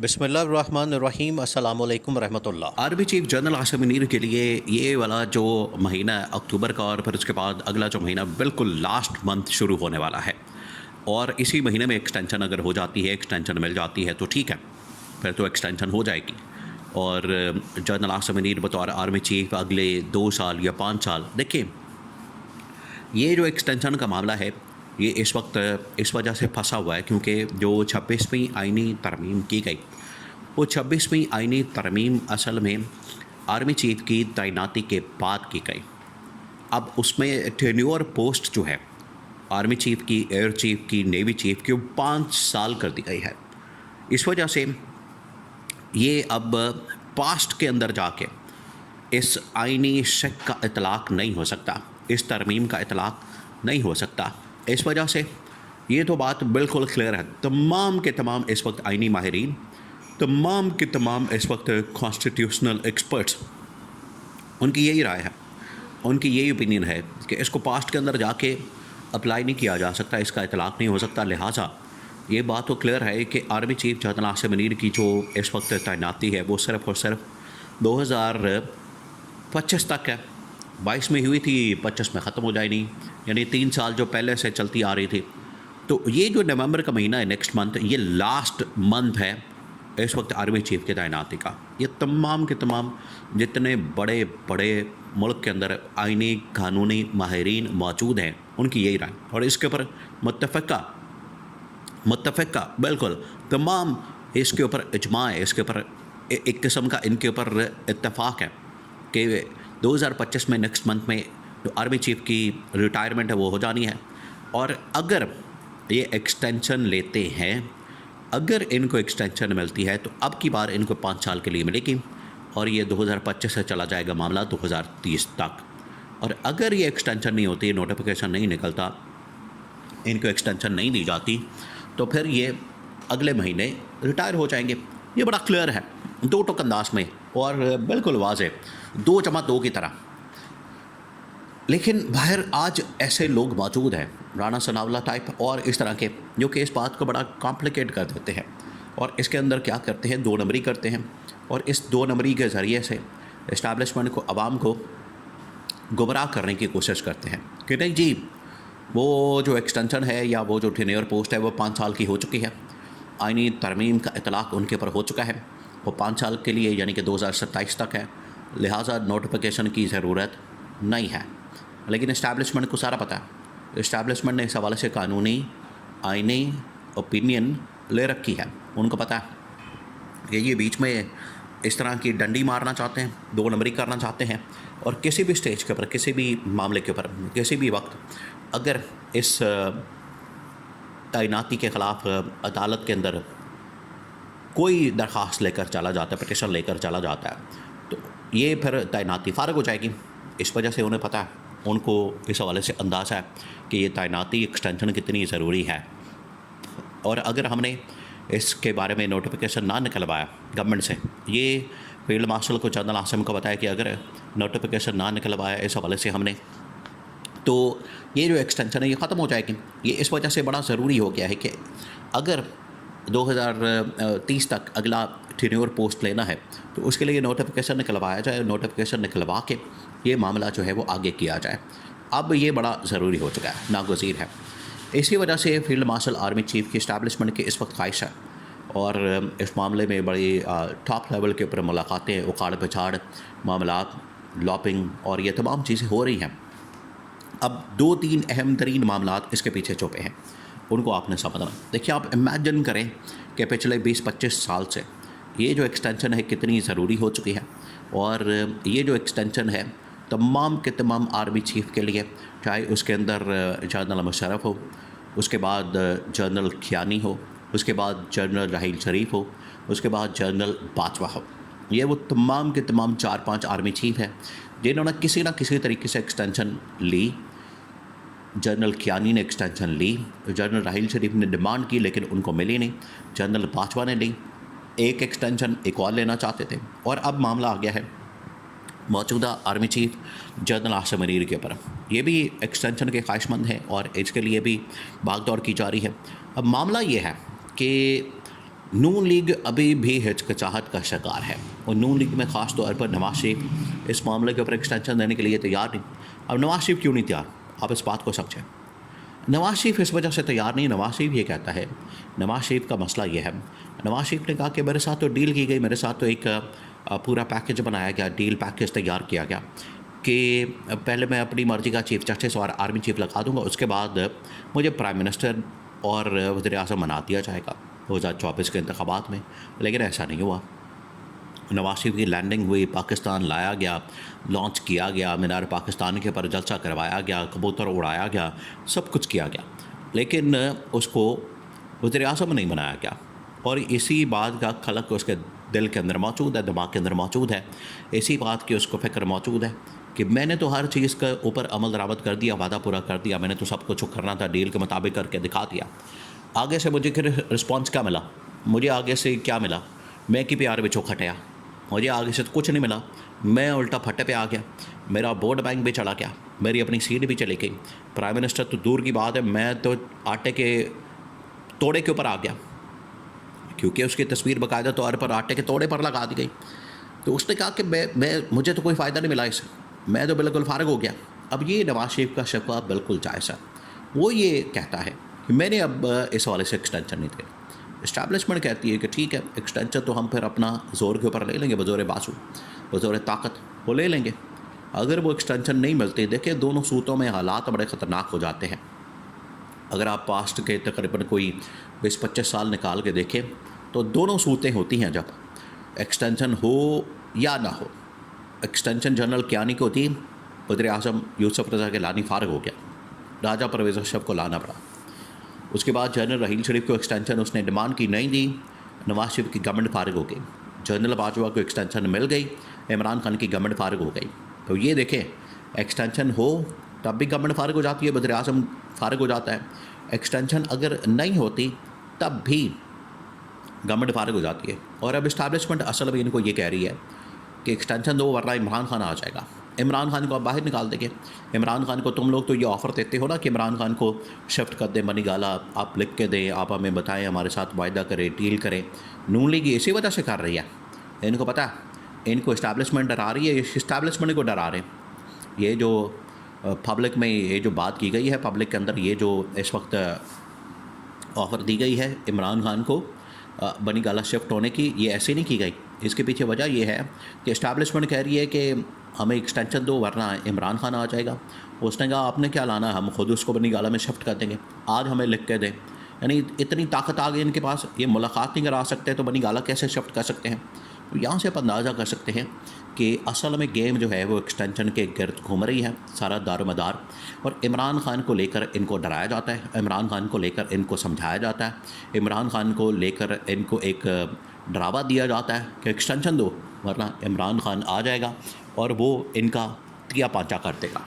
बिस्मिल्लाहिर्रहमानिर्रहीम अस्सलामु अलैकुम रहमतुल्लाह। Army chief general Asim Munir के लिए ये वाला जो महीना है अक्टूबर का, और फिर उसके बाद अगला जो महीना बिल्कुल लास्ट मंथ शुरू होने वाला है, और इसी महीने में एक्सटेंशन अगर हो जाती है, एक्सटेंशन मिल जाती है तो ठीक है, फिर तो एक्सटेंशन हो जाएगी। और जनरल आसिम मुनीर बतौर आर्मी चीफ अगले 2 साल या 5 साल, देखिए ये जो एक्सटेंशन का मामला है ये इस वक्त इस वजह से फंसा हुआ है क्योंकि जो 26वीं आईनी तरमीम की गई, वो 26वीं आईनी तरमीम असल में आर्मी चीफ की तैनाती के बाद की गई। अब उसमें टेन्योर पोस्ट जो है आर्मी चीफ की, एयर चीफ की, नेवी चीफ की, वो 5 साल कर दी गई है। इस वजह से ये अब पास्ट के अंदर जाके इस आईनी शक का इतलाक़ नहीं हो सकता, इस तरमीम का इतलाक़ नहीं हो सकता। इस वजह से ये तो बात बिल्कुल क्लियर है, तमाम के तमाम इस वक्त आईनी माहिरीन, तमाम के तमाम इस वक्त कॉन्स्टिट्यूशनल एक्सपर्ट्स, उनकी यही राय है, उनकी यही ओपिनियन है कि इसको पास्ट के अंदर जाके अप्लाई नहीं किया जा सकता, इसका इतलाक़ नहीं हो सकता। लिहाजा ये बात तो क्लियर है कि army chief general Asim Munir की जो इस वक्त तैनाती है वो सिर्फ़ और सिर्फ 2025 तक है। 22 में हुई थी, 25 में ख़त्म हो जाएगी, यानी 3 साल जो पहले से चलती आ रही थी। तो ये जो नवंबर का महीना है, नेक्स्ट मंथ, ये लास्ट मंथ है इस वक्त आर्मी चीफ की तैनाती का। ये तमाम के तमाम जितने बड़े बड़े मुल्क के अंदर आईनी कानूनी माहिरीन मौजूद हैं, उनकी यही राय, और इसके ऊपर मुत्तफ़िक़ा बिल्कुल तमाम इसके ऊपर इजमा है, इसके ऊपर एक किस्म का इनके ऊपर इत्तेफाक है कि 2025 में, नेक्स्ट मंथ में जो आर्मी चीफ की रिटायरमेंट है वो हो जानी है। और अगर ये एक्सटेंशन लेते हैं, अगर इनको एक्सटेंशन मिलती है तो अब की बार इनको 5 साल के लिए मिलेगी, और ये 2025 से चला जाएगा मामला 2030 तक। और अगर ये एक्सटेंशन नहीं होती, नोटिफिकेशन नहीं निकलता, इनको एक्सटेंशन नहीं दी जाती, तो फिर ये अगले महीने रिटायर हो जाएंगे। ये बड़ा क्लियर है, दो टुक अंदाज में, और बिल्कुल वाज़ेह, 2+2 की तरह। लेकिन बाहर आज ऐसे लोग मौजूद हैं, राना सनाउल्लाह टाइप और इस तरह के, जो कि इस बात को बड़ा कॉम्प्लिकेट कर देते हैं, और इसके अंदर क्या करते हैं, 2 नंबरी करते हैं, और इस 2 नंबरी के ज़रिए से इस्टेब्लिशमेंट को, आवाम को गुमराह करने की कोशिश करते हैं कि नहीं जी, वो जो एक्सटेंशन है या वो जो टेन्योर पोस्ट है वो 5 साल की हो चुकी है, आईनी तरमीम का इतलाक़ उनके ऊपर हो चुका है, वो 5 साल के लिए यानी कि 2027 तक है, लिहाजा नोटिफिकेशन की ज़रूरत नहीं है। लेकिन इस्टेब्लिशमेंट को सारा पता है, इस्टेब्लिशमेंट ने इस हवाले से कानूनी आईनी ओपिनियन ले रखी है। उनको पता है कि ये बीच में इस तरह की डंडी मारना चाहते हैं, 2 नंबरी करना चाहते हैं, और किसी भी स्टेज के ऊपर, किसी भी मामले के ऊपर, किसी भी वक्त अगर इस तैनाती के ख़िलाफ़ अदालत के अंदर कोई दरख्वास्त लेकर चला जाता है, पिटीशन लेकर चला जाता है, तो ये फिर तैनाती फ़ारिग हो जाएगी। इस वजह से उन्हें पता है, उनको इस हवाले से अंदाज़ा है कि ये तैनाती एक्सटेंशन कितनी ज़रूरी है। और अगर हमने इसके बारे में नोटिफिकेशन ना निकलवाया गवर्नमेंट से, ये फील्ड मार्शल को, जनरल आसिम को बताया कि अगर नोटिफिकेशन ना निकलवाया इस हवाले से हमने, तो ये जो एक्सटेंशन है ये ख़त्म हो जाएगी। ये इस वजह से बड़ा ज़रूरी हो गया है कि अगर 2030 तक अगला टेन्योर पोस्ट लेना है तो उसके लिए नोटिफिकेशन निकलवाया जाए, नोटिफिकेशन निकलवा के ये मामला जो है वो आगे किया जाए। अब ये बड़ा ज़रूरी हो चुका है, नागुज़ीर है। इसी वजह से फील्ड मार्शल आर्मी चीफ की इस्टेब्लिशमेंट की इस वक्त ख्वाहिश है, और इस मामले में बड़ी टॉप लेवल के ऊपर मुलाकातें, उखाड़ पिछाड़ मामलात, लॉबिंग और ये तमाम चीज़ें हो रही हैं। अब 2-3 अहम तरीन मामलात इसके पीछे छुपे हैं, उनको आपने समझना। देखिए, आप इमेजिन करें कि पिछले 20-25 साल से ये जो एक्सटेंशन है कितनी ज़रूरी हो चुकी है, और ये जो एक्सटेंशन है तमाम के तमाम आर्मी चीफ के लिए, चाहे उसके अंदर जनरल मुशर्रफ हो, उसके बाद जनरल खियानी हो, उसके बाद जनरल राहील शरीफ हो, उसके बाद जनरल बाजवा हो, ये वो तमाम के तमाम 4-5 आर्मी चीफ हैं जिन्होंने किसी न किसी तरीके से एक्सटेंशन ली। जनरल खियानी ने एक्सटेंशन ली, जनरल राहील शरीफ ने डिमांड की लेकिन उनको मिली नहीं, जनरल बाजवा ने ली, एक एक्सटेंशन एक और लेना चाहते थे, और अब मामला आ गया है मौजूदा army chief general Asim Munir के ऊपर। ये भी एक्सटेंशन के ख्वाहिशमंद हैं और इसके लिए भी भाग दौड़ की जा रही है। अब मामला ये है कि नून लीग अभी भी हिचकिचाहट का शिकार है और नून लीग में ख़ास तौर पर नवाज शरीफ इस मामले के ऊपर एक्सटेंशन देने के लिए तैयार नहीं। अब नवाज शरीफ क्यों नहीं तैयार, आप इस बात को समझें। नवाज शरीफ इस वजह से तैयार नहीं, नवाज शरीफ ये कहता है, नवाज शरीफ का मसला ये है, नवाज शरीफ ने कहा कि मेरे साथ तो डील की गई, मेरे साथ तो एक पूरा पैकेज बनाया गया, डील पैकेज तैयार किया गया कि पहले मैं अपनी मर्ज़ी का चीफ जस्टिस और आर्मी चीफ लगा दूंगा, उसके बाद मुझे प्राइम मिनिस्टर और वज़ीर आज़म बना दिया जाएगा 2024 के इंतखाबात में। लेकिन ऐसा नहीं हुआ। नवाज शरीफ की लैंडिंग हुई, पाकिस्तान लाया गया, लॉन्च किया गया, मीनार पाकिस्तान के ऊपर जलसा करवाया गया, कबूतर उड़ाया गया, सब कुछ किया गया, लेकिन उसको वज़ीर आज़म नहीं बनाया गया। और इसी बात का खलक उसके दिल के अंदर मौजूद है, दिमाग के अंदर मौजूद है, इसी बात की उसको फ़िक्र मौजूद है कि मैंने तो हर चीज़ के ऊपर अमल दरामद कर दिया, वादा पूरा कर दिया, मैंने तो सब कुछ करना था डील के मुताबिक करके दिखा दिया। आगे से मुझे फिर रिस्पॉन्स क्या मिला, मुझे आगे से क्या मिला, मैं कि प्यार बिचो खटिया, मुझे आगे से तो कुछ नहीं मिला, मैं उल्टा फटे पे आ गया, मेरा वोट बैंक भी चला गया, मेरी अपनी सीट भी चली गई, प्राइम मिनिस्टर तो दूर की बात है, मैं तो आटे के तोड़े के ऊपर आ गया, क्योंकि उसकी तस्वीर बाकायदा तौर पर आटे के तोड़े पर लगा दी गई। तो उसने कहा कि मैं मुझे तो कोई फ़ायदा नहीं मिला इससे, मैं तो बिल्कुल फ़ारिग हो गया। अब ये नवाज शरीफ का शिकवा बिल्कुल जायज़ है। वो ये कहता है कि मैंने अब इस वाले से एक्सटेंशन नहीं देना। इस्टेब्लिशमेंट कहती है कि ठीक है, एक्सटेंशन तो हम फिर अपना ज़ोर के ऊपर ले लेंगे, बज़ोर बासु, बज़ोर ताकत वो ले लेंगे। अगर वो एक्सटेंशन नहीं मिलती, देखिए दोनों सूतों में हालात बड़े ख़तरनाक हो जाते हैं। अगर आप पास्ट के तकरीबन कोई 20-25 साल निकाल के देखें तो दोनों सूरतें होती हैं, जब एक्सटेंशन हो या ना हो। एक्सटेंशन जनरल कियानी को थी, वज़ीर आज़म यूसुफ रज़ा गिलानी फारिग हो गया, राजा परवेज़ अशरफ को लाना पड़ा। उसके बाद जनरल रहील शरीफ को एक्सटेंशन उसने डिमांड की, नहीं दी, नवाज शरीफ की गवर्नमेंट फारिग हो गई। जनरल बाजवा को एक्सटेंशन मिल गई, इमरान खान की गवर्नमेंट फारिग हो गई। तो ये देखें, एक्सटेंशन हो तब भी गवर्नमेंट फारिग हो जाती है, वज़ीर आज़म फारिग हो जाता है। एक्सटेंशन अगर नहीं होती तब भी गवर्नमेंट फारिग हो जाती है। और अब इस्टेब्लिशमेंट असल में इनको ये कह रही है कि एक्सटेंशन दो वरना इमरान खान आ जाएगा। इमरान खान को आप बाहर निकाल देंगे। इमरान खान को तुम लोग तो ये ऑफ़र देते हो ना कि इमरान खान को शिफ्ट कर दें मनी गाला, आप लिख के दें, आप हमें बताएं, हमारे साथ वायदा करें, डील करें। नून लीग इसी वजह से कर रही है, इनको पता है, इनको इस्टेब्लिशमेंट डरा रही है, इस्टेब्लिशमेंट को डरा रहे हैं। ये जो पब्लिक में ये जो बात की गई है, पब्लिक के अंदर ये जो इस वक्त ऑफ़र दी गई है इमरान खान को बनी गाला शिफ्ट होने की, ये ऐसे नहीं की गई। इसके पीछे वजह ये है कि इस्टेब्लिशमेंट कह रही है कि हमें एक्सटेंशन दो वरना इमरान खान आ जाएगा। उसने कहा आपने क्या लाना, हम खुद उसको बनी गाला में शिफ्ट कर देंगे, आज हमें लिख के दें। यानी इतनी ताकत आ गई इनके पास, ये मुलाकात नहीं करा सकते तो बनी गाला कैसे शिफ्ट कर सकते हैं। तो यहाँ से आप अंदाज़ा कर सकते हैं कि असल में गेम जो है वो एक्सटेंशन के गिर्द घूम रही है, सारा दारोमदार। और इमरान खान को लेकर इनको डराया जाता है, इमरान खान को लेकर इनको समझाया जाता है, इमरान खान को लेकर इनको एक डरावा दिया जाता है कि एक्सटेंशन दो वरना इमरान खान आ जाएगा और वो इनका तिया पांचा कर देगा।